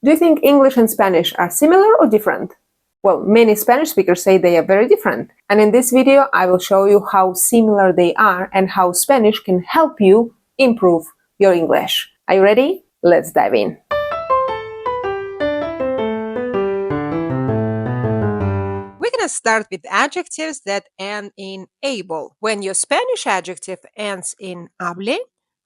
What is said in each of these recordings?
Do you think English and Spanish are similar or different? Well, many Spanish speakers say they are very different. And in this video, I will show you how similar they are and how Spanish can help you improve your English. Are you ready? Let's dive in. We're going to start with adjectives that end in able. When your Spanish adjective ends in able,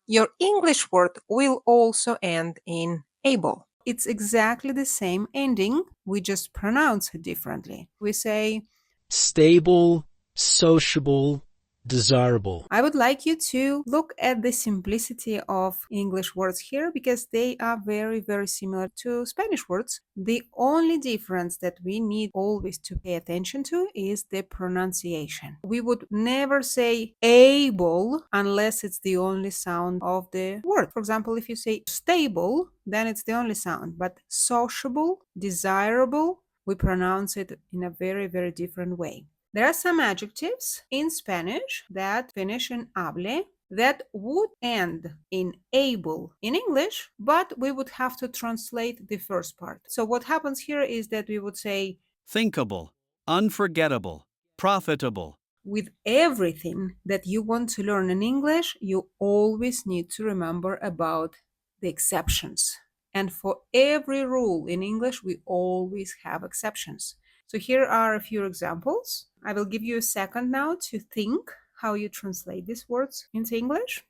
your English word will also end in able. It's exactly the same ending, we just pronounce it differently. We say stable, sociable, desirable. I would like you to look at the simplicity of English words here because they are very, very similar to Spanish words. The only difference that we need always to pay attention to is the pronunciation. We would never say able unless it's the only sound of the word. For example, if you say stable, then it's the only sound, but sociable, desirable, we pronounce it in a very, very different way. There are some adjectives in Spanish that finish in able that would end in able in English, but we would have to translate the first part. So what happens here is that we would say thinkable, unforgettable, profitable. With everything that you want to learn in English, you always need to remember about the exceptions. And for every rule in English, we always have exceptions. So here are a few examples. I will give you a second now to think how you translate these words into English.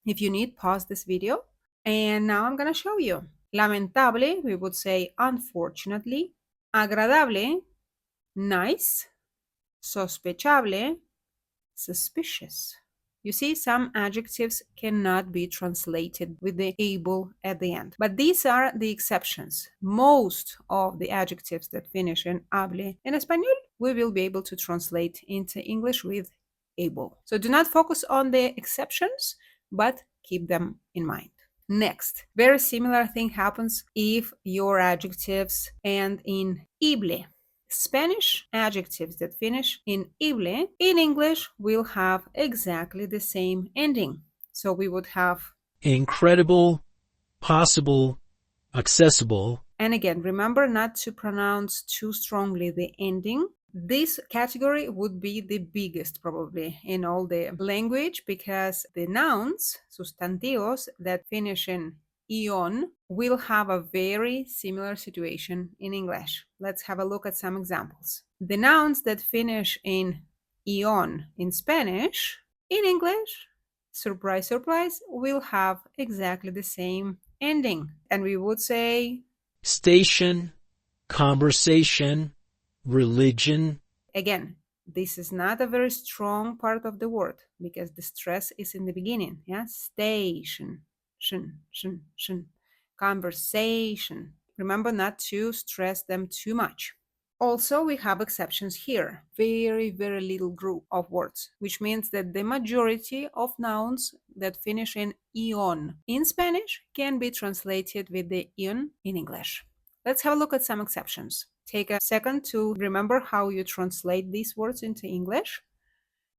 If you need, pause this video. And now I'm going to show you. Lamentable, we would say unfortunately. Agradable, nice. Sospechable, suspicious. You see, some adjectives cannot be translated with the able at the end. But these are the exceptions. Most of the adjectives that finish in able in español, we will be able to translate into English with able. So do not focus on the exceptions, but keep them in mind. Next, very similar thing happens if your adjectives end in ible. Spanish adjectives that finish in ible in English will have exactly the same ending. So we would have incredible, possible, accessible. And again, remember not to pronounce too strongly the ending. This category would be the biggest probably in all the language because the nouns, sustantivos, that finish in ion will have a very similar situation in English. Let's have a look at some examples. The nouns that finish in ion in Spanish, in English, surprise, surprise, will have exactly the same ending. And we would say station, conversation, religion. Again, this is not a very strong part of the word because the stress is in the beginning. Yeah, station. Conversation. Remember not to stress them too much. Also, we have exceptions here. Very, very little group of words, which means that the majority of nouns that finish in ion in Spanish can be translated with the ion in English. Let's have a look at some exceptions. Take a second to remember how you translate these words into English,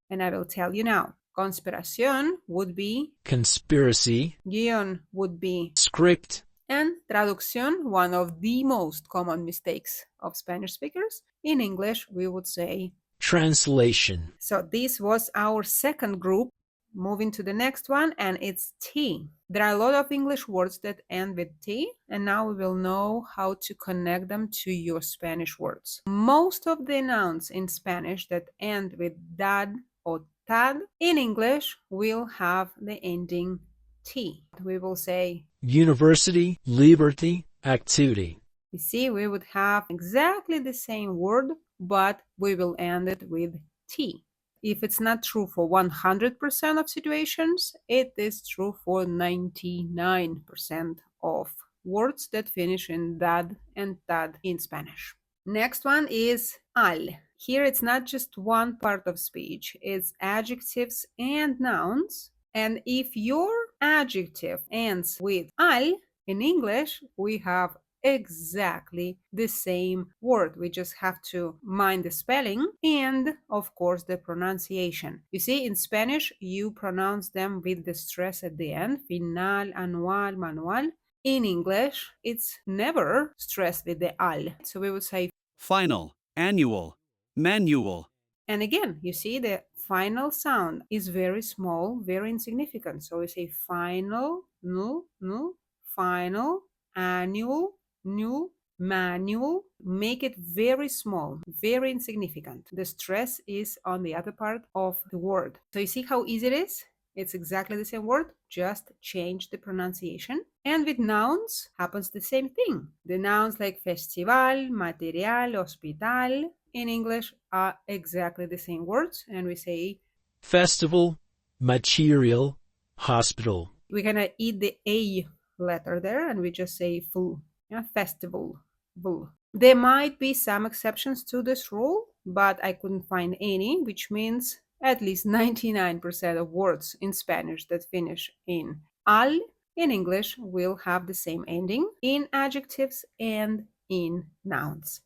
and I will tell you now. Conspiración would be conspiracy. Guión would be script. And traducción, one of the most common mistakes of Spanish speakers. In English, we would say translation. So this was our second group. Moving to the next one, and it's T. There are a lot of English words that end with T, and now we will know how to connect them to your Spanish words. Most of the nouns in Spanish that end with dad or tad in English will have the ending T. We will say university, liberty, activity. You see, we would have exactly the same word, but we will end it with T. If it's not true for 100% of situations, it is true for 99% of words that finish in dad and tad in Spanish. Next one is al. Here it's not just one part of speech, it's adjectives and nouns. And if your adjective ends with al, in English, we have exactly the same word. We just have to mind the spelling and, of course, the pronunciation. You see, in Spanish, you pronounce them with the stress at the end, final, anual, manual. In English, it's never stressed with the al. So we would say, final, annual, manual, and again, you see the final sound is very small, very insignificant. So we say final, nu, nu, final, annual, new, manual. Make it very small, very insignificant. The stress is on the other part of the word. So you see how easy it is? It's exactly the same word, just change the pronunciation. And with nouns happens the same thing. The nouns like festival, material, hospital in English are exactly the same words, and we say festival, material, hospital. we're gonna eat the A letter there, and we just say full. Yeah, festival, full. There might be some exceptions to this rule, but I couldn't find any, which means at least 99% of words in Spanish that finish in al in English will have the same ending in adjectives and in nouns.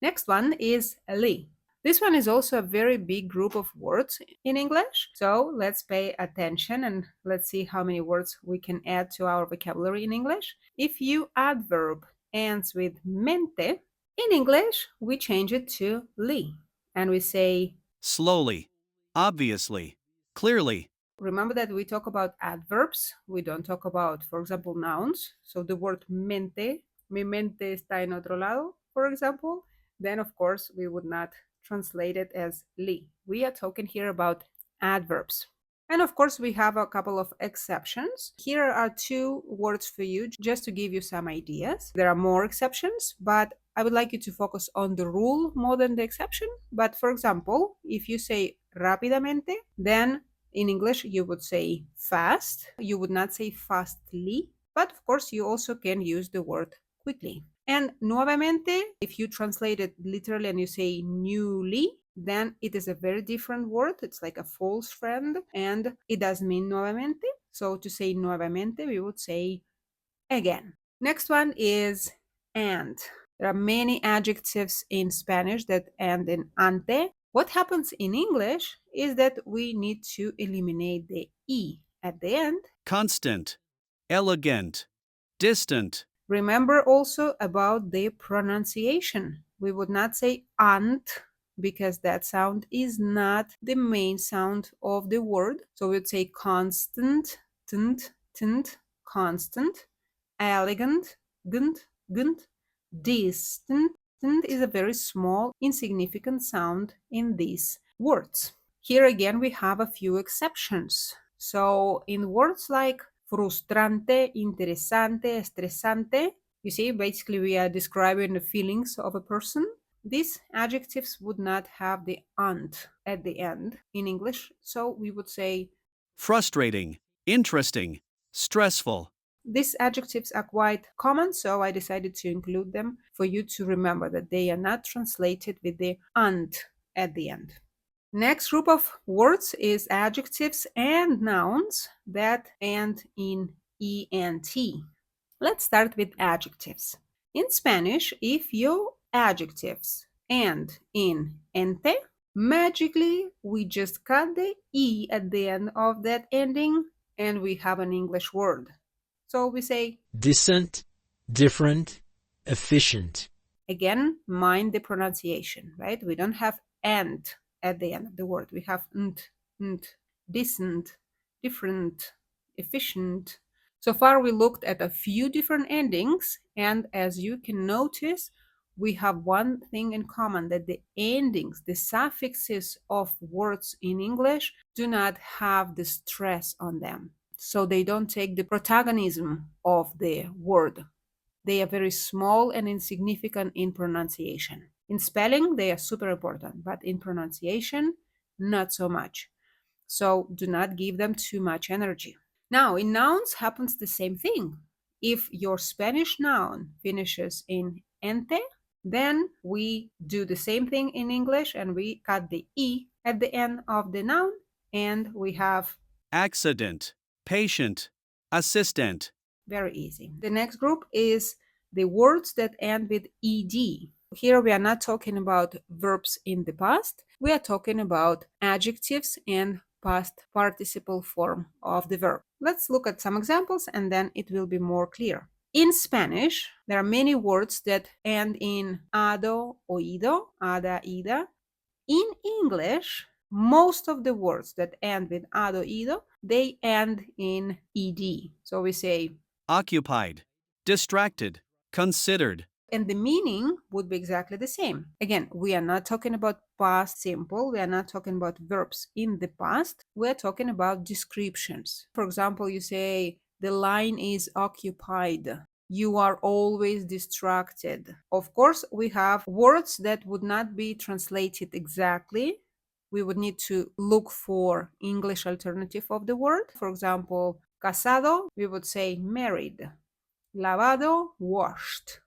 Next one is li. This one is also a very big group of words in English. So let's pay attention and let's see how many words we can add to our vocabulary in English. If you adverb ends with mente, in English we change it to li and we say slowly, obviously, clearly, remember that we talk about adverbs, we don't talk about, for example, nouns. So the word mente, mi mente está en otro lado, for example, then of course we would not translate it as li. We are talking here about adverbs. And of course we have a couple of exceptions. Here are two words for you just to give you some ideas. There are more exceptions, but I would like you to focus on the rule more than the exception. But for example, if you say rápidamente, then in English you would say fast. You would not say fastly, but of course you also can use the word quickly. And nuevamente, if you translate it literally and you say newly, then it is a very different word. It's like a false friend and it does mean nuevamente. So to say nuevamente, we would say again. Next one is and. There are many adjectives in Spanish that end in ante. What happens in English is that we need to eliminate the E at the end. constant, elegant, distant, Remember also about the pronunciation. We would not say ant because that sound is not the main sound of the word. So we would say constant, tint, tint, constant, elegant, gunt, gunt, distant. Distant is a very small, insignificant sound in these words. Here again, we have a few exceptions. So in words like frustrante, interesante, estresante, you see, basically we are describing the feelings of a person. These adjectives would not have the ant at the end in English, so we would say frustrating, interesting, stressful, these adjectives are quite common, so I decided to include them for you to remember that they are not translated with the ant at the end. Next group of words is adjectives and nouns that end in ent. Let's start with adjectives. In Spanish, if your adjectives end in ente, magically we just cut the e at the end of that ending and we have an English word. So we say decent, different, efficient. Again, mind the pronunciation, right? We don't have and at the end of the word. We have nt, decent, different, efficient. So far we looked at a few different endings, and as you can notice, we have one thing in common, that the endings, the suffixes of words in English do not have the stress on them. So they don't take the protagonism of the word. They are very small and insignificant in pronunciation. In spelling, they are super important, but in pronunciation, not so much. So do not give them too much energy. Now, in nouns happens the same thing. If your Spanish noun finishes in ente, then we do the same thing in English and we cut the E at the end of the noun and we have accident, patient, assistant. Very easy. The next group is the words that end with ed. Here we are not talking about verbs in the past. We are talking about adjectives and past participle form of the verb. Let's look at some examples and then it will be more clear. In Spanish, there are many words that end in ado, oído, ada, ida. In English, most of the words that end with ado, oído, they end in ed. So we say occupied, distracted, considered, and the meaning would be exactly the same. Again, we are not talking about past simple. We are not talking about verbs in the past. We are talking about descriptions. For example, you say, the line is occupied. You are always distracted. Of course, we have words that would not be translated exactly. We would need to look for English alternative of the word. For example, casado, we would say married. Lavado, washed.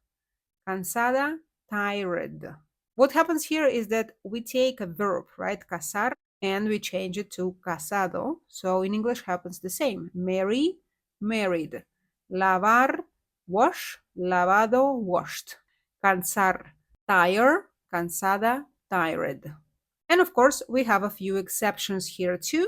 Cansada, tired. What happens here is that we take a verb, right, casar, and we change it to casado. So in English happens the same. Marry, married. Lavar, wash, lavado, washed. Cansar, tire, cansada, tired. And of course, we have a few exceptions here too.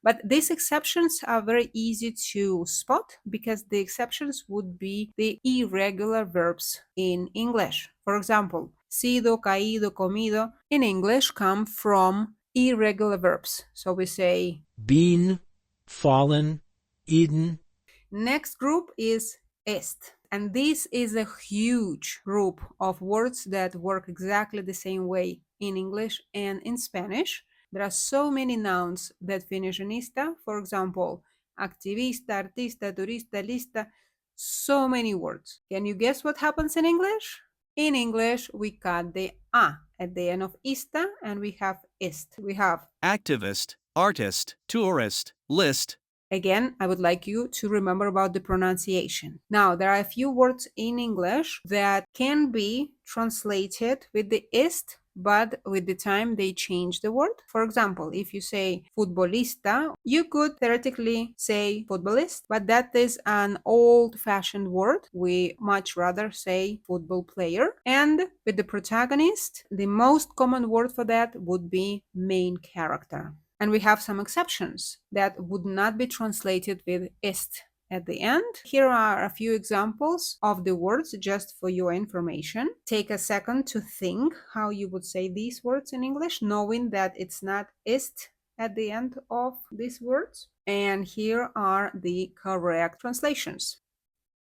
But these exceptions are very easy to spot because the exceptions would be the irregular verbs in English. For example, sido, caído, comido in English come from irregular verbs. So we say been, fallen, eaten. Next group is est. And this is a huge group of words that work exactly the same way in English and in Spanish. There are so many nouns that finish in ista. For example, activista, artista, turista, lista, so many words. Can you guess what happens in English? In English, we cut the a at the end of ista and we have est. We have activist, artist, tourist, list. Again, I would like you to remember about the pronunciation. Now, there are a few words in English that can be translated with the est, but with the time they change the word. For example, if you say futbolista, you could theoretically say futbolist, but that is an old-fashioned word. We much rather say football player. And with the protagonist, the most common word for that would be main character. And we have some exceptions that would not be translated with est at the end. Here are a few examples of the words just for your information. Take a second to think how you would say these words in English, knowing that it's not est at the end of these words. And here are the correct translations.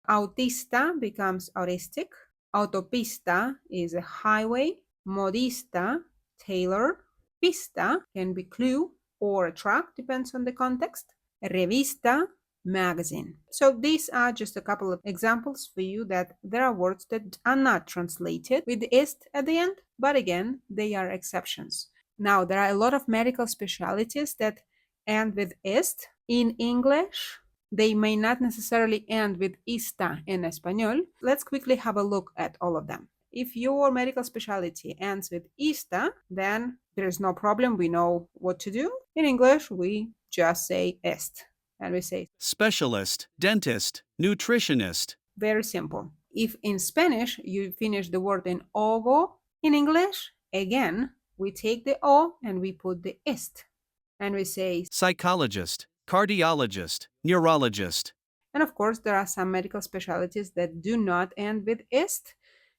Autista becomes autistic. Autopista is a highway. Modista, tailor. Pista can be clue or a track, depends on the context. Revista, magazine. So these are just a couple of examples for you that there are words that are not translated with est at the end, but again, they are exceptions. Now, there are a lot of medical specialties that end with est. In English, they may not necessarily end with ista in español. Let's quickly have a look at all of them. If your medical specialty ends with ista, then there is no problem. We know what to do. In English, we just say est. And we say specialist, dentist, nutritionist. Very simple. If in Spanish you finish the word in ogo, in English, again, we take the o and we put the est. And we say psychologist, cardiologist, neurologist. And of course, there are some medical specialties that do not end with est.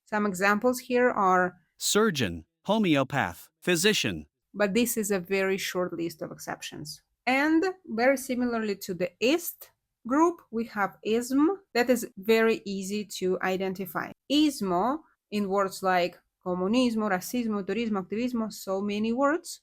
Some examples here are surgeon, homeopath, physician. But this is a very short list of exceptions. And very similarly to the est group, we have ism. That is very easy to identify. Ismo in words like comunismo, racismo, turismo, activismo, so many words.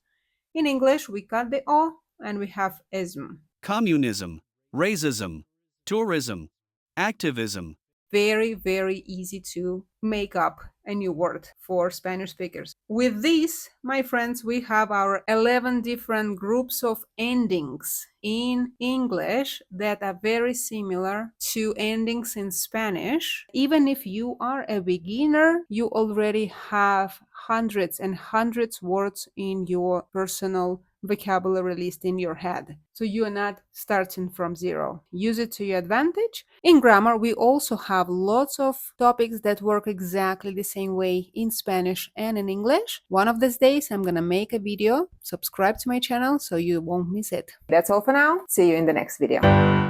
In English, we cut the o and we have ism. Communism, racism, tourism, activism. Very, very easy to make up a new word for Spanish speakers. With this, my friends, we have our 11 different groups of endings in English that are very similar to endings in Spanish. Even if you are a beginner, you already have hundreds and hundreds words in your personal vocabulary list in your head. So you are not starting from zero. Use it to your advantage. In grammar, we also have lots of topics that work exactly the same way in Spanish and in English. One of these days, I'm gonna make a video. Subscribe to my channel so you won't miss it. That's all for now. See you in the next video.